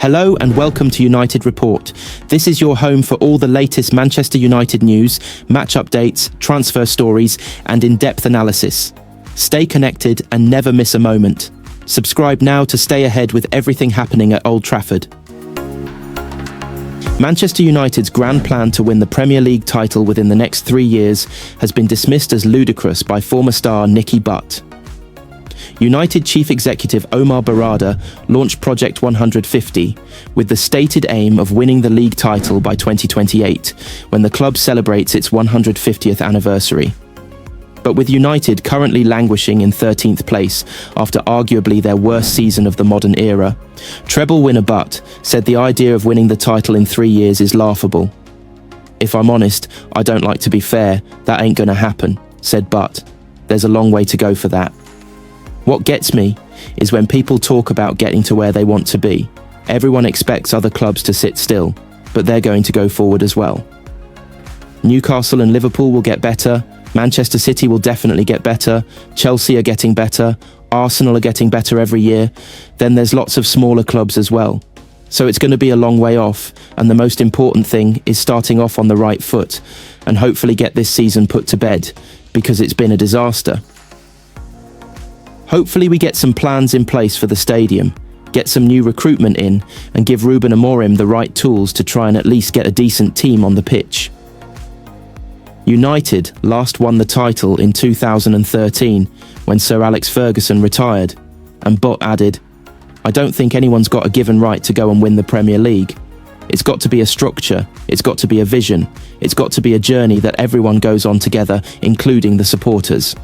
Hello and welcome to United Report. This is your home for all the latest Manchester United news, match updates, transfer stories, and in-depth analysis. Stay connected and never miss a moment. Subscribe now to stay ahead with everything happening at Old Trafford. Manchester United's grand plan to win the Premier League title within the next 3 years has been dismissed as ludicrous by former star Nicky Butt. United Chief Executive Omar Barada launched Project 150 with the stated aim of winning the league title by 2028, when the club celebrates its 150th anniversary. But with United currently languishing in 13th place after arguably their worst season of the modern era, treble winner Butt said the idea of winning the title in 3 years is laughable. "If I'm honest, I don't like to be fair, that ain't gonna happen," said Butt. "There's a long way to go for that. What gets me is when people talk about getting to where they want to be. Everyone expects other clubs to sit still, but they're going to go forward as well. Newcastle and Liverpool will get better, Manchester City will definitely get better, Chelsea are getting better, Arsenal are getting better every year, then there's lots of smaller clubs as well. So it's going to be a long way off, and the most important thing is starting off on the right foot and hopefully get this season put to bed, because it's been a disaster. Hopefully we get some plans in place for the stadium, get some new recruitment in, and give Ruben Amorim the right tools to try and at least get a decent team on the pitch." United last won the title in 2013 when Sir Alex Ferguson retired, and Butt added, "I don't think anyone's got a given right to go and win the Premier League. It's got to be a structure, it's got to be a vision, it's got to be a journey that everyone goes on together, including the supporters."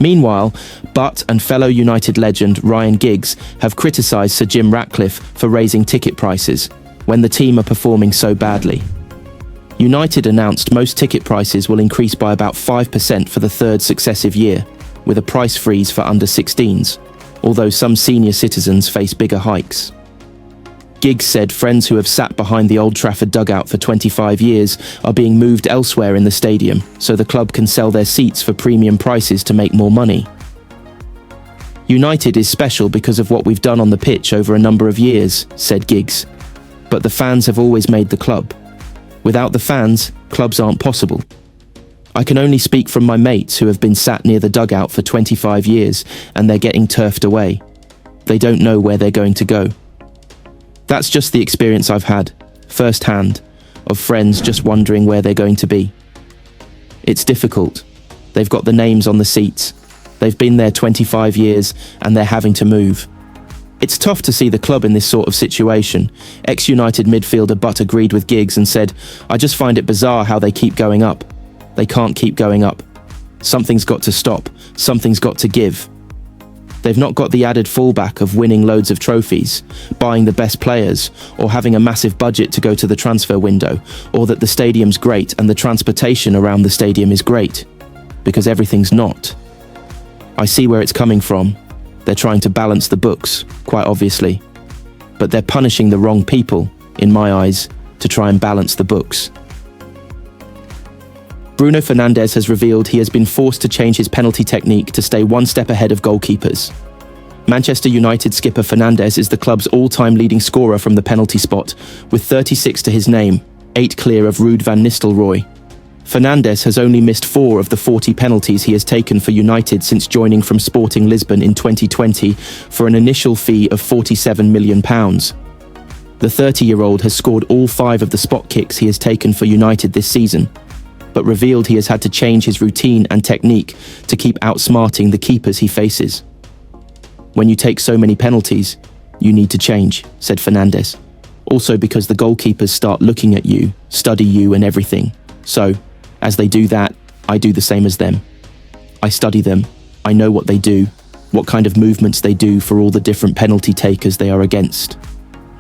Meanwhile, Butt and fellow United legend Ryan Giggs have criticised Sir Jim Ratcliffe for raising ticket prices when the team are performing so badly. United announced most ticket prices will increase by about 5% for the third successive year, with a price freeze for under-16s, although some senior citizens face bigger hikes. Giggs said friends who have sat behind the Old Trafford dugout for 25 years are being moved elsewhere in the stadium, so the club can sell their seats for premium prices to make more money. "United is special because of what we've done on the pitch over a number of years," said Giggs. "But the fans have always made the club. Without the fans, clubs aren't possible. I can only speak from my mates who have been sat near the dugout for 25 years and they're getting turfed away. They don't know where they're going to go. That's just the experience I've had, firsthand, of friends just wondering where they're going to be. It's difficult. They've got the names on the seats. They've been there 25 years and they're having to move. It's tough to see the club in this sort of situation." Ex-United midfielder Butt agreed with Giggs and said, "I just find it bizarre how they keep going up. They can't keep going up. Something's got to stop. Something's got to give. They've not got the added fallback of winning loads of trophies, buying the best players, or having a massive budget to go to the transfer window, or that the stadium's great and the transportation around the stadium is great, because everything's not. I see where it's coming from. They're trying to balance the books, quite obviously. But they're punishing the wrong people, in my eyes, to try and balance the books." Bruno Fernandes has revealed he has been forced to change his penalty technique to stay one step ahead of goalkeepers. Manchester United skipper Fernandes is the club's all-time leading scorer from the penalty spot, with 36 to his name, 8 clear of Ruud van Nistelrooy. Fernandes has only missed 4 of the 40 penalties he has taken for United since joining from Sporting Lisbon in 2020 for an initial fee of £47 million. The 30-year-old has scored all 5 of the spot kicks he has taken for United this season, but revealed he has had to change his routine and technique to keep outsmarting the keepers he faces. "When you take so many penalties, you need to change," said Fernandes. "Also because the goalkeepers start looking at you, study you and everything. So, as they do that, I do the same as them. I study them, I know what they do, what kind of movements they do for all the different penalty takers they are against.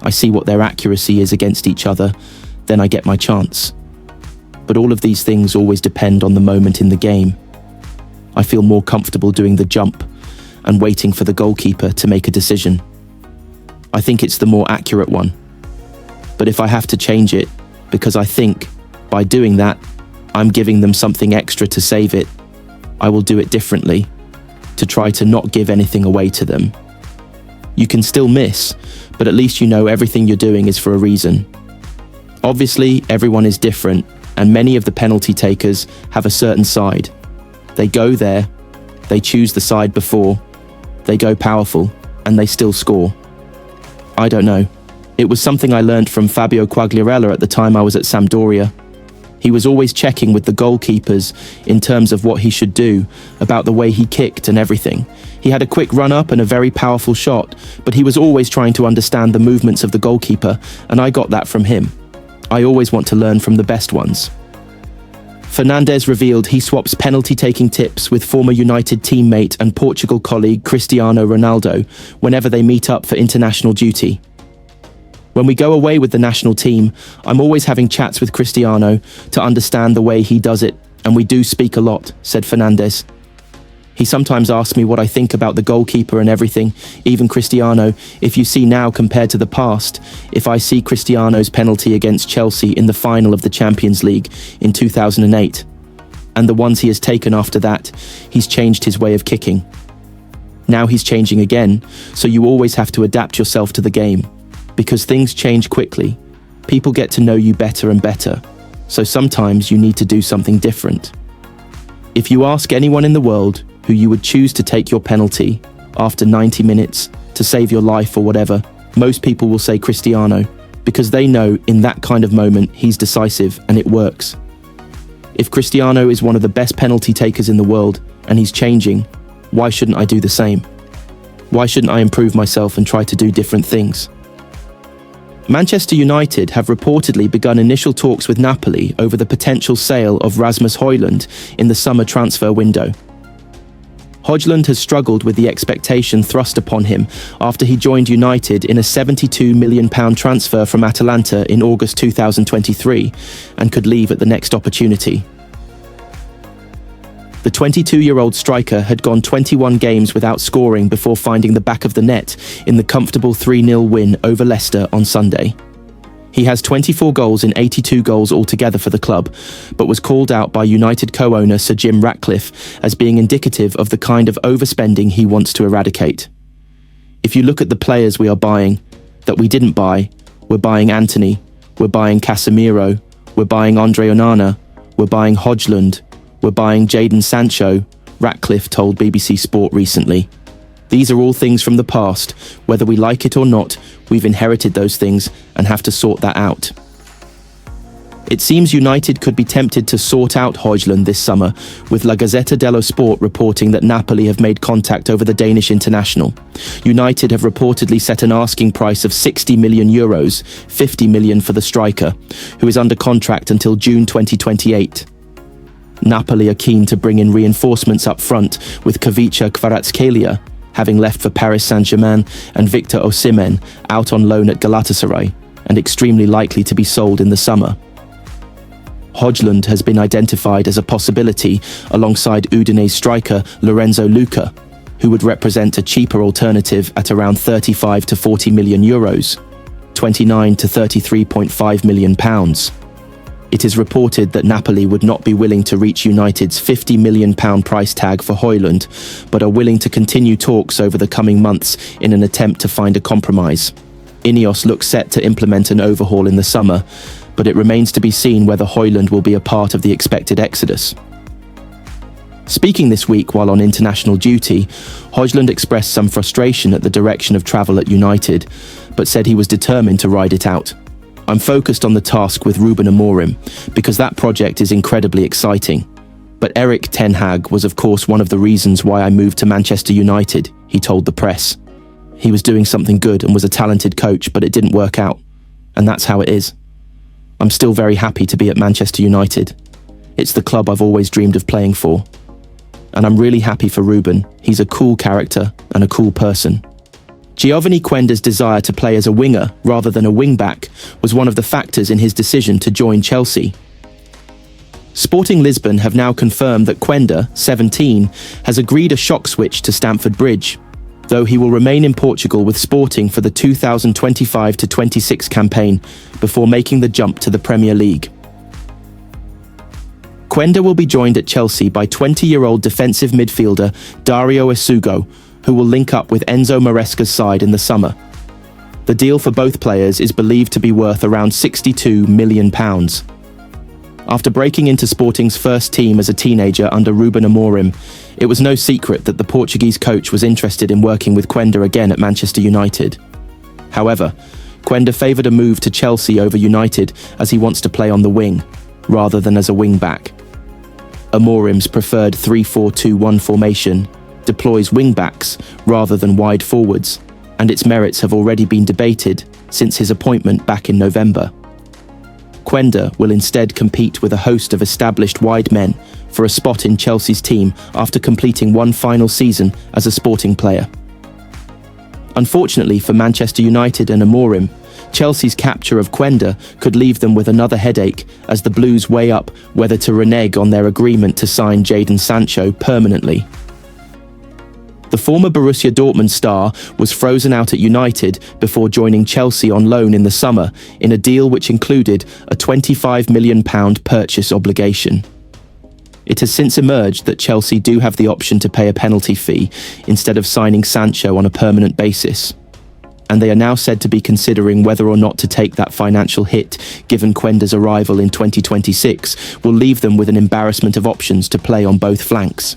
I see what their accuracy is against each other, then I get my chance. But all of these things always depend on the moment in the game. I feel more comfortable doing the jump and waiting for the goalkeeper to make a decision. I think it's the more accurate one. But if I have to change it, because I think, by doing that, I'm giving them something extra to save it, I will do it differently, to try to not give anything away to them. You can still miss, but at least you know everything you're doing is for a reason. Obviously, everyone is different, and many of the penalty takers have a certain side. They go there, they choose the side before, they go powerful, and they still score. I don't know. It was something I learned from Fabio Quagliarella at the time I was at Sampdoria. He was always checking with the goalkeepers in terms of what he should do, about the way he kicked and everything. He had a quick run-up and a very powerful shot, but he was always trying to understand the movements of the goalkeeper, and I got that from him. I always want to learn from the best ones. Fernandes revealed he swaps penalty-taking tips with former United teammate and Portugal colleague Cristiano Ronaldo whenever they meet up for international duty. When we go away with the national team, I'm always having chats with Cristiano to understand the way he does it, and we do speak a lot, said Fernandes. He sometimes asks me what I think about the goalkeeper and everything, even Cristiano. If you see now compared to the past, if I see Cristiano's penalty against Chelsea in the final of the Champions League in 2008, and the ones he has taken after that, he's changed his way of kicking. Now he's changing again, so you always have to adapt yourself to the game. Because things change quickly, people get to know you better and better, so sometimes you need to do something different. If you ask anyone in the world who you would choose to take your penalty after 90 minutes to save your life or whatever, most people will say Cristiano, because they know in that kind of moment he's decisive and it works. If Cristiano is one of the best penalty takers in the world and he's changing, why shouldn't I do the same? Why shouldn't I improve myself and try to do different things? Manchester United have reportedly begun initial talks with Napoli over the potential sale of Rasmus Højlund in the summer transfer window. Højlund has struggled with the expectation thrust upon him after he joined United in a £72 million transfer from Atalanta in August 2023 and could leave at the next opportunity. The 22-year-old striker had gone 21 games without scoring before finding the back of the net in the comfortable 3-0 win over Leicester on Sunday. He has 24 goals in 82 goals altogether for the club, but was called out by United co-owner Sir Jim Ratcliffe as being indicative of the kind of overspending he wants to eradicate. If you look at the players we are buying, that we didn't buy, we're buying Antony, we're buying Casemiro, we're buying Andre Onana, we're buying Højlund, we're buying Jadon Sancho, Ratcliffe told BBC Sport recently. These are all things from the past. Whether we like it or not, we've inherited those things and have to sort that out. It seems United could be tempted to sort out Højlund this summer, with La Gazzetta dello Sport reporting that Napoli have made contact over the Danish international. United have reportedly set an asking price of €60 million, 50 million for the striker, who is under contract until June 2028. Napoli are keen to bring in reinforcements up front, with Kavica Kvaratskhelia having left for Paris Saint-Germain and Victor Osimhen out on loan at Galatasaray and extremely likely to be sold in the summer. Højlund has been identified as a possibility alongside Udinese striker Lorenzo Luca, who would represent a cheaper alternative at around €35 to 40 million, 29 to 33.5 million pounds. It is reported that Napoli would not be willing to reach United's £50 million price tag for Højlund, but are willing to continue talks over the coming months in an attempt to find a compromise. Ineos looks set to implement an overhaul in the summer, but it remains to be seen whether Højlund will be a part of the expected exodus. Speaking this week while on international duty, Højlund expressed some frustration at the direction of travel at United, but said he was determined to ride it out. I'm focused on the task with Ruben Amorim, because that project is incredibly exciting. But Erik Ten Hag was of course one of the reasons why I moved to Manchester United, he told the press. He was doing something good and was a talented coach, but it didn't work out. And that's how it is. I'm still very happy to be at Manchester United. It's the club I've always dreamed of playing for. And I'm really happy for Ruben. He's a cool character and a cool person. Giovanni Quenda's desire to play as a winger rather than a wing-back was one of the factors in his decision to join Chelsea. Sporting Lisbon have now confirmed that Quenda, 17, has agreed a shock switch to Stamford Bridge, though he will remain in Portugal with Sporting for the 2025-26 campaign before making the jump to the Premier League. Quenda will be joined at Chelsea by 20-year-old defensive midfielder Dario Isugo, who will link up with Enzo Maresca's side in the summer. The deal for both players is believed to be worth around £62 million. After breaking into Sporting's first team as a teenager under Ruben Amorim, it was no secret that the Portuguese coach was interested in working with Quenda again at Manchester United. However, Quenda favoured a move to Chelsea over United as he wants to play on the wing, rather than as a wing-back. Amorim's preferred 3-4-2-1 formation deploys wing-backs rather than wide forwards, and its merits have already been debated since his appointment back in November. Quenda will instead compete with a host of established wide men for a spot in Chelsea's team after completing one final season as a Sporting player. Unfortunately for Manchester United and Amorim, Chelsea's capture of Quenda could leave them with another headache as the Blues weigh up whether to renege on their agreement to sign Jadon Sancho permanently. The former Borussia Dortmund star was frozen out at United before joining Chelsea on loan in the summer in a deal which included a £25 million purchase obligation. It has since emerged that Chelsea do have the option to pay a penalty fee instead of signing Sancho on a permanent basis, and they are now said to be considering whether or not to take that financial hit, given Quenda's arrival in 2026 will leave them with an embarrassment of options to play on both flanks.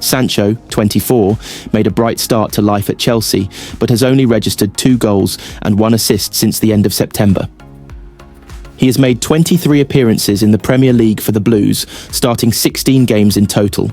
Sancho, 24, made a bright start to life at Chelsea, but has only registered 2 goals and 1 assist since the end of September. He has made 23 appearances in the Premier League for the Blues, starting 16 games in total.